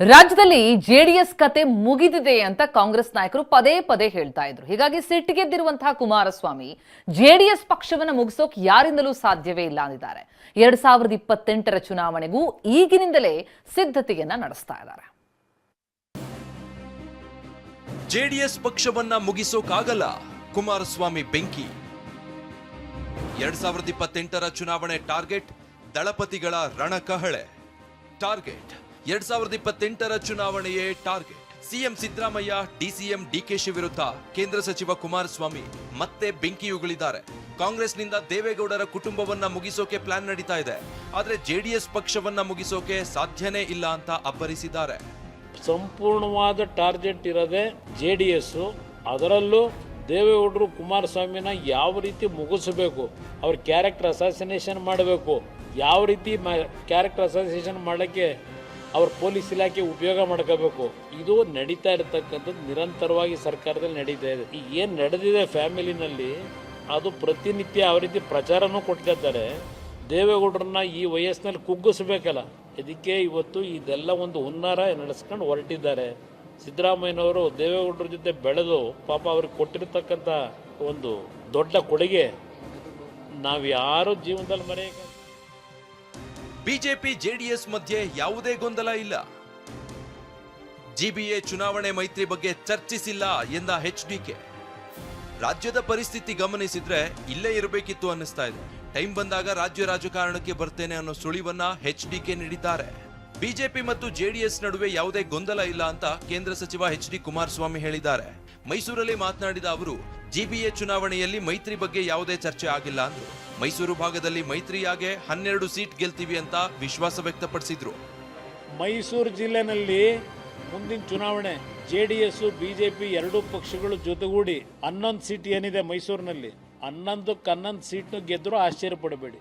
ರಾಜ್ಯದಲ್ಲಿ ಜೆಡಿಎಸ್ ಕತೆ ಮುಗಿದಿದೆ ಅಂತ ಕಾಂಗ್ರೆಸ್ ನಾಯಕರು ಪದೇ ಪದೇ ಹೇಳ್ತಾ ಇದ್ರು. ಹೀಗಾಗಿ ಸಿಟ್ಟಿಗೆದ್ದಿರುವಂತಹ ಕುಮಾರಸ್ವಾಮಿ ಜೆಡಿಎಸ್ ಪಕ್ಷವನ್ನ ಮುಗಿಸೋಕೆ ಯಾರಿಂದಲೂ ಸಾಧ್ಯವೇ ಇಲ್ಲ ಅಂದಿದ್ದಾರೆ. 2028ರ ಚುನಾವಣೆಗೂ ಈಗಿನಿಂದಲೇ ಸಿದ್ಧತೆಯನ್ನ ನಡೆಸ್ತಾ ಇದ್ದಾರೆ. ಜೆಡಿಎಸ್ ಪಕ್ಷವನ್ನ ಮುಗಿಸೋಕಾಗಲ್ಲ, ಕುಮಾರಸ್ವಾಮಿ ಬೆಂಕಿ. 2028ರ ಚುನಾವಣೆ ಟಾರ್ಗೆಟ್ ದಳಪತಿಗಳ ರಣಕಹಳೆ. ಟಾರ್ಗೆಟ್ 2028ರ ಚುನಾವಣೆಯೇ target. CM Siddaramaiah, DCM DKShi ವಿರುದ್ಧ ಕೇಂದ್ರ ಸಚಿವ ಕುಮಾರಸ್ವಾಮಿ ಮತ್ತೆ ಬೆಂಕಿ ಉಗುಳಿದ್ದಾರೆ. ಕಾಂಗ್ರೆಸ್ನಿಂದ ದೇವೇಗೌಡರ ಕುಟುಂಬವನ್ನ ಮುಗಿಸೋಕೆ ಪ್ಲಾನ್ ನಡೀತಾ ಇದೆ, ಆದ್ರೆ ಜೆಡಿಎಸ್ ಪಕ್ಷವನ್ನ ಮುಗಿಸೋಕೆ ಸಾಧ್ಯನೇ ಇಲ್ಲ ಅಂತ ಅಬ್ಬರಿಸಿದ್ದಾರೆ. ಸಂಪೂರ್ಣವಾದ ಟಾರ್ಗೆಟ್ ಇರೋದೇ ಜೆಡಿಎಸ್. ಅದರಲ್ಲೂ ದೇವೇಗೌಡರು ಕುಮಾರಸ್ವಾಮಿನ ಯಾವ ರೀತಿ ಮುಗಿಸಬೇಕು, ಅವ್ರ ಕ್ಯಾರೆಕ್ಟರ್ ಅಸಾಸಿನೇಷನ್ ಮಾಡಬೇಕು, ಯಾವ ರೀತಿ ಕ್ಯಾರೆಕ್ಟರ್ ಅಸಾಸಿನೇಷನ್ ಮಾಡೋಕ್ಕೆ ಅವ್ರ ಪೊಲೀಸ್ ಇಲಾಖೆ ಉಪಯೋಗ ಮಾಡ್ಕೋಬೇಕು, ಇದು ನಡೀತಾ ಇರತಕ್ಕಂಥದ್ದು ನಿರಂತರವಾಗಿ ಸರ್ಕಾರದಲ್ಲಿ ನಡೀತಾ ಇದೆ. ಈಗ ಏನು ನಡೆದಿದೆ ಫ್ಯಾಮಿಲಿನಲ್ಲಿ ಅದು ಪ್ರತಿನಿತ್ಯ ಯಾವ ರೀತಿ ಪ್ರಚಾರನೂ ಕೊಡ್ತಿದ್ದಾರೆ. ದೇವೇಗೌಡರನ್ನ ಈ ವಯಸ್ಸಿನಲ್ಲಿ ಕುಗ್ಗಿಸ್ಬೇಕಲ್ಲ, ಇದಕ್ಕೆ ಇವತ್ತು ಇದೆಲ್ಲ ಒಂದು ಹುನ್ನಾರ ನಡೆಸ್ಕೊಂಡು ಹೊರಟಿದ್ದಾರೆ. ಸಿದ್ದರಾಮಯ್ಯನವರು ದೇವೇಗೌಡರ ಜೊತೆ ಬೆಳೆದು ಪಾಪ ಅವ್ರಿಗೆ ಕೊಟ್ಟಿರ್ತಕ್ಕಂಥ ಒಂದು ದೊಡ್ಡ ಕೊಡುಗೆ ನಾವು ಯಾರು ಜೀವನದಲ್ಲಿ ಮರೆಯಕ್ಕೆ. ಬಿಜೆಪಿ ಜೆಡಿಎಸ್ ಮಧ್ಯೆ ಯಾವುದೇ ಗೊಂದಲ ಇಲ್ಲ. ಜಿಬಿಎ ಚುನಾವಣೆ ಮೈತ್ರಿ ಬಗ್ಗೆ ಚರ್ಚಿಸಿಲ್ಲ ಎಂದ ಎಚ್ಡಿಕೆ. ರಾಜ್ಯದ ಪರಿಸ್ಥಿತಿ ಗಮನಿಸಿದ್ರೆ ಇಲ್ಲೇ ಇರಬೇಕಿತ್ತು ಅನ್ನಿಸ್ತಾ ಇದೆ. ಟೈಮ್ ಬಂದಾಗ ರಾಜ್ಯ ರಾಜಕಾರಣಕ್ಕೆ ಬರ್ತೇನೆ ಅನ್ನೋ ಸುಳಿವನ್ನ ಎಚ್ಡಿಕೆ ನೀಡಿದ್ದಾರೆ. ಬಿಜೆಪಿ ಮತ್ತು ಜೆಡಿಎಸ್ ನಡುವೆ ಯಾವುದೇ ಗೊಂದಲ ಇಲ್ಲ ಅಂತ ಕೇಂದ್ರ ಸಚಿವ ಎಚ್ ಡಿ ಕುಮಾರಸ್ವಾಮಿ ಹೇಳಿದ್ದಾರೆ. ಮೈಸೂರಲ್ಲಿ ಮಾತನಾಡಿದ ಅವರು, ಜಿಬಿಎ ಚುನಾವಣೆಯಲ್ಲಿ ಮೈತ್ರಿ ಬಗ್ಗೆ ಯಾವುದೇ ಚರ್ಚೆ ಆಗಿಲ್ಲ ಅಂದ್ರು. ಮೈಸೂರು ಭಾಗದಲ್ಲಿ ಮೈತ್ರಿಯಾಗೆ 12 ಸೀಟ್ ಗೆಲ್ತೀವಿ ಅಂತ ವಿಶ್ವಾಸ ವ್ಯಕ್ತಪಡಿಸಿದ್ರು. ಮೈಸೂರು ಜಿಲ್ಲೆನಲ್ಲಿ ಮುಂದಿನ ಚುನಾವಣೆ ಜೆಡಿಎಸ್ ಬಿಜೆಪಿ ಎರಡೂ ಪಕ್ಷಗಳು ಜೊತೆಗೂಡಿ 11 ಸೀಟ್ ಏನಿದೆ ಮೈಸೂರಿನಲ್ಲಿ 11 ಸೀಟ್ ಗೆದ್ದರೂ ಆಶ್ಚರ್ಯಪಡಬೇಡಿ.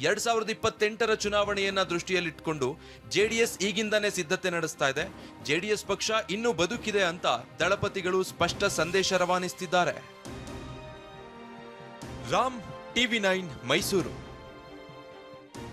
2028ರ ಚುನಾವಣೆಯನ್ನ ದೃಷ್ಟಿಯಲ್ಲಿಟ್ಟುಕೊಂಡು ಜೆಡಿಎಸ್ ಈಗಿಂದಾನೇ ಸಿದ್ಧತೆ ನಡೆಸ್ತಾ ಇದೆ. ಜೆಡಿಎಸ್ ಪಕ್ಷ ಇನ್ನೂ ಬದುಕಿದೆ ಅಂತ ದಳಪತಿಗಳು ಸ್ಪಷ್ಟ ಸಂದೇಶ ರವಾನಿಸುತ್ತಿದ್ದಾರೆ. ರಾಮ್, ಟಿವಿ9 ಮೈಸೂರು.